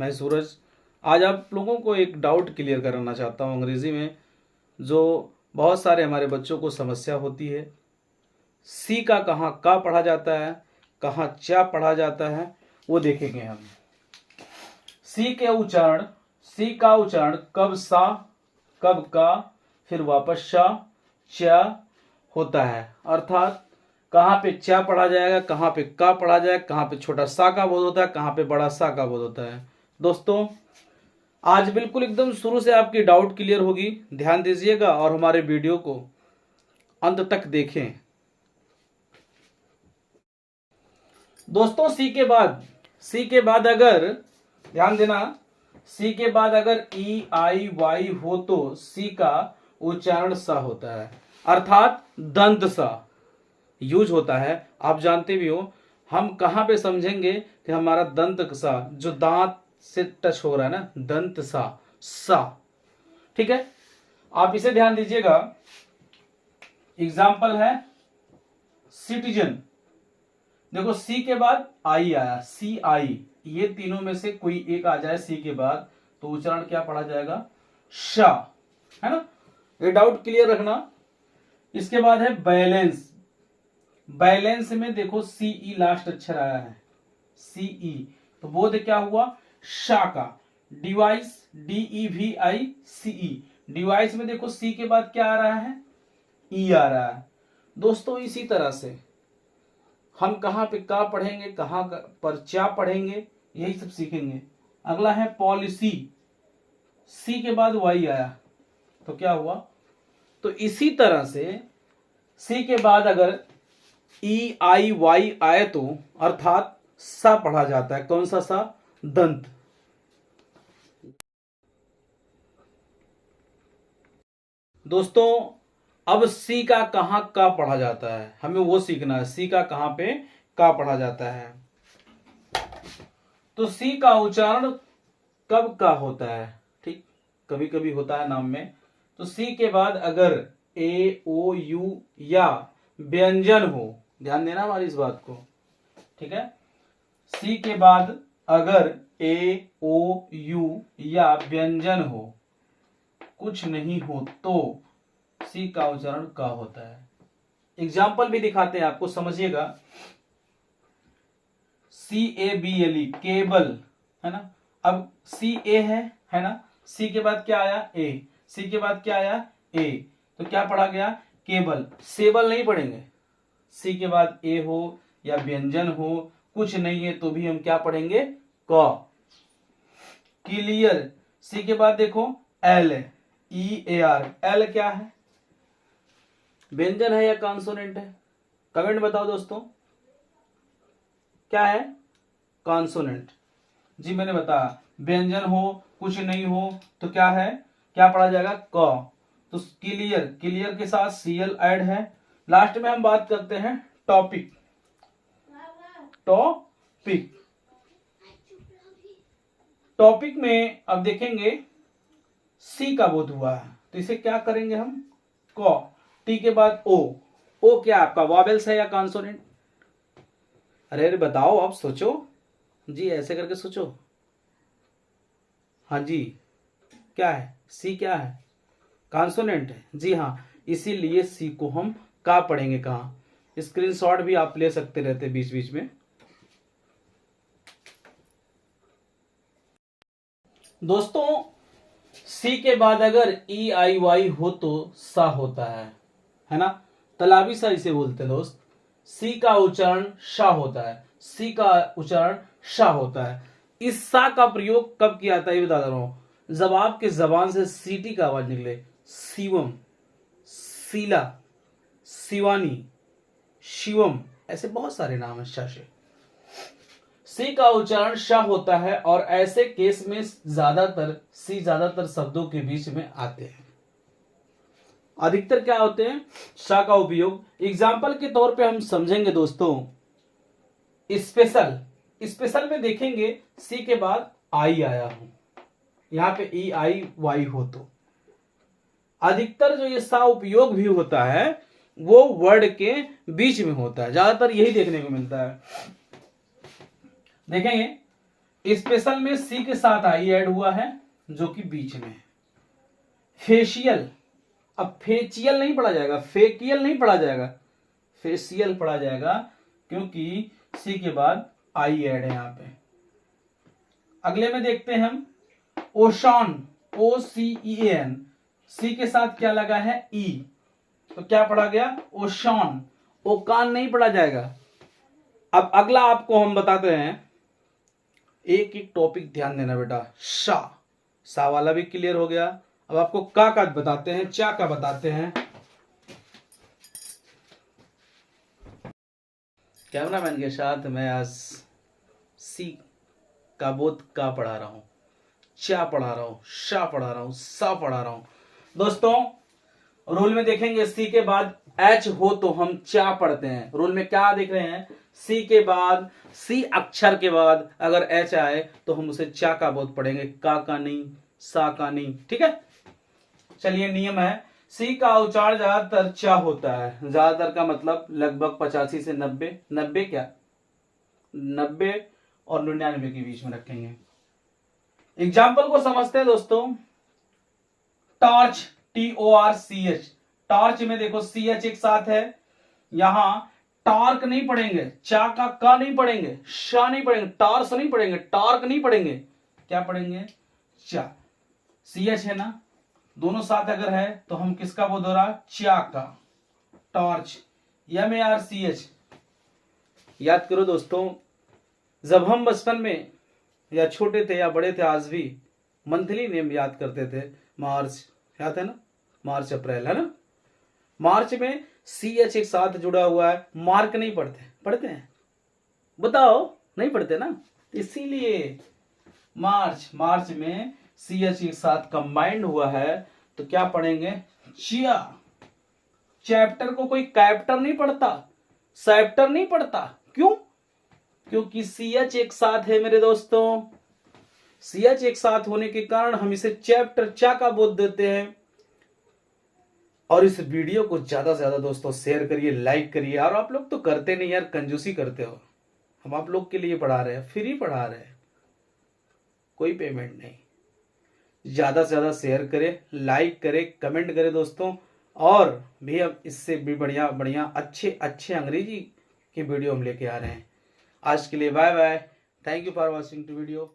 मैं सूरज। आज आप लोगों को एक डाउट क्लियर कराना चाहता हूँ अंग्रेज़ी में, जो बहुत सारे हमारे बच्चों को समस्या होती है। सी का कहाँ का पढ़ा जाता है, कहाँ चा पढ़ा जाता है, वो देखेंगे हम। सी का उच्चारण कब सा, कब का, फिर वापस शा, चा होता है। अर्थात कहाँ पे चा पढ़ा जाएगा, कहाँ पे का पढ़ा जाएगा, कहाँ पे छोटा सा का बोध होता है, कहाँ पे बड़ा सा का बोध होता है। दोस्तों आज बिल्कुल एकदम शुरू से आपकी डाउट क्लियर होगी, ध्यान दीजिएगा और हमारे वीडियो को अंत तक देखें। दोस्तों सी के बाद अगर ध्यान देना, सी के बाद अगर ई आई वाई हो तो सी का उच्चारण सा होता है, अर्थात दंत सा यूज होता है। आप जानते भी हो, हम कहां पे समझेंगे कि हमारा दंत सा जो दांत से टच हो रहा है ना, दंत सा। ठीक है, आप इसे ध्यान दीजिएगा। एग्जाम्पल है सिटीजन। देखो सी के बाद आई आया, सी आई, ये तीनों में से कोई एक आ जाए सी के बाद तो उच्चारण क्या पढ़ा जाएगा, शाह, है ना। ये डाउट क्लियर रखना। इसके बाद है बैलेंस। बैलेंस में देखो सीई लास्ट अक्षर आया है, सीई, तो बोध क्या हुआ, शा का। डिवाइस, DEVICE, डिवाइस में देखो सी के बाद क्या आ रहा है, ई आ रहा है। दोस्तों इसी तरह से हम कहां पे का पढ़ेंगे, कहां पर चा पढ़ेंगे, यही सब सीखेंगे। अगला है पॉलिसी। सी के बाद वाई आया तो क्या हुआ, तो इसी तरह से सी के बाद अगर ई आई वाई आए तो अर्थात सा पढ़ा जाता है। कौन सा सा, दंत। दोस्तों अब सी का कहां का पढ़ा जाता है, हमें वो सीखना है। सी का कहां पे का पढ़ा जाता है, तो सी का उच्चारण कब का होता है, ठीक, कभी कभी होता है नाम में। तो सी के बाद अगर ए ओ यू या व्यंजन हो, ध्यान देना हमारी इस बात को, ठीक है। सी के बाद अगर ए ओ यू या व्यंजन हो, कुछ नहीं हो, तो सी का उच्चारण का होता है। एग्जाम्पल भी दिखाते हैं आपको, समझिएगा। CABLE, केबल, है ना। अब सी ए है ना, सी के बाद क्या आया, ए, सी के बाद क्या आया, ए, तो क्या पढ़ा गया, केबल। सेबल नहीं पढ़ेंगे। सी के बाद ए हो या व्यंजन हो, कुछ नहीं है तो भी हम क्या पढ़ेंगे, क। क्लियर। सी के बाद देखो एल, EAR, एल क्या है, व्यंजन है या कॉन्सोनेंट है, कमेंट बताओ दोस्तों, क्या है, कॉन्सोनेंट। जी मैंने बताया, व्यंजन हो कुछ नहीं हो तो क्या है, क्या पढ़ा जाएगा, क। तो क्लियर, क्लियर के साथ CL ऐड है। लास्ट में हम बात करते हैं टॉपिक। टॉपिक में अब देखेंगे सी का बोध हुआ है तो इसे क्या करेंगे हम, क। टी के बाद ओ, ओ क्या आपका वॉवेल्स है या कॉन्सोनेंट, अरे बताओ, आप सोचो जी, ऐसे करके सोचो। हाँ जी, क्या है, सी क्या है, कॉन्सोनेंट है। जी हाँ, इसीलिए सी को हम का पढ़ेंगे। कहाँ, स्क्रीनशॉट भी आप ले सकते रहते बीच बीच में। दोस्तों सी के बाद अगर ई आई वाई हो तो सा होता है ना, तलाबी सा इसे बोलते हैं दोस्त। सी का उच्चारण शा होता है, सी का उच्चारण शा होता है। इस सा का प्रयोग कब किया जाता है ये बता रहा हूं, जब आपके जबान से सीटी का आवाज निकले। शिवम, सीला, शिवानी, शिवम, ऐसे बहुत सारे नाम है शा से। सी का उच्चारण शा होता है और ऐसे केस में ज्यादातर शब्दों के बीच में आते हैं। अधिकतर क्या होते हैं, शा का उपयोग। एग्जाम्पल के तौर पे हम समझेंगे दोस्तों, स्पेशल में देखेंगे सी के बाद आई आया हूं, यहां पे ई आई वाई हो तो अधिकतर जो ये सा उपयोग भी होता है वो वर्ड के बीच में होता है, ज्यादातर यही देखने को मिलता है। देखेंगे स्पेशल में सी के साथ आई ऐड हुआ है जो कि बीच में है। फेशियल, अब फेचियल नहीं पढ़ा जाएगा, फेकियल नहीं पढ़ा जाएगा, फेशियल पढ़ा जाएगा क्योंकि सी के बाद आई ऐड है यहां पे। अगले में देखते हैं हम ओशान, OCEAN, सी के साथ क्या लगा है ई, तो क्या पढ़ा गया ओशान, ओकान नहीं पढ़ा जाएगा। अब अगला आपको हम बताते हैं, एक एक टॉपिक ध्यान देना बेटा। सा वाला भी क्लियर हो गया। अब आपको का बताते हैं, चा का बताते हैं। कैमरामैन के साथ मैं आज सी का बोध का पढ़ा रहा हूं, चा पढ़ा रहा हूं, शा पढ़ा रहा हूं, सा पढ़ा रहा हूं। दोस्तों रूल में देखेंगे सी के बाद एच हो तो हम चा पढ़ते हैं। रूल में क्या देख रहे हैं, सी के बाद, सी अक्षर के बाद अगर एच आए तो हम उसे चा का बोध पढ़ेंगे, का नहीं, सा का नहीं। ठीक है, चलिए नियम है, सी का उच्चारण ज्यादातर चा होता है। ज्यादातर का मतलब लगभग 85 से 90, 90 क्या 90 और 99 के बीच में रखेंगे। एग्जाम्पल को समझते हैं दोस्तों। टॉर्च, TORCH, टॉर्च में देखो CH एक साथ है, यहां टार्क नहीं पढ़ेंगे, चा का नहीं पढ़ेंगे, शा नहीं पढ़ेंगे, टार्स नहीं पढ़ेंगे, टार्क नहीं पढ़ेंगे, क्या पढ़ेंगे चा। CH है ना, दोनों साथ अगर है तो हम किसका बोध हो रहा, चा का, टॉर्च, MARCH। याद करो दोस्तों, जब हम बचपन में या छोटे थे या बड़े थे, आज भी मंथली नेम याद करते थे। मार्च याद है ना, मार्च अप्रैल है ना, मार्च में CH एक साथ जुड़ा हुआ है, मार्क नहीं पढ़ते, पढ़ते हैं बताओ, नहीं पढ़ते ना, इसीलिए मार्च में CH एक साथ कंबाइंड हुआ है तो क्या पढ़ेंगे चिया। चैप्टर को कोई कैप्टर नहीं पढ़ता, सैप्टर नहीं पढ़ता, क्यों, क्योंकि CH एक साथ है मेरे दोस्तों। CH एक साथ होने के कारण हम इसे चैप्टर चा का बोध देते हैं। और इस वीडियो को ज्यादा से ज्यादा दोस्तों शेयर करिए, लाइक करिए। और आप लोग तो करते नहीं यार, कंजूसी करते हो। हम आप लोग के लिए पढ़ा रहे हैं, फ्री पढ़ा रहे हैं, कोई पेमेंट नहीं। ज्यादा से ज्यादा शेयर करें, लाइक करें, कमेंट करें दोस्तों। और भी अब इससे भी बढ़िया बढ़िया अच्छे अच्छे अंग्रेजी के वीडियो हम लेके आ रहे हैं। आज के लिए bye bye, thank you for watching to video.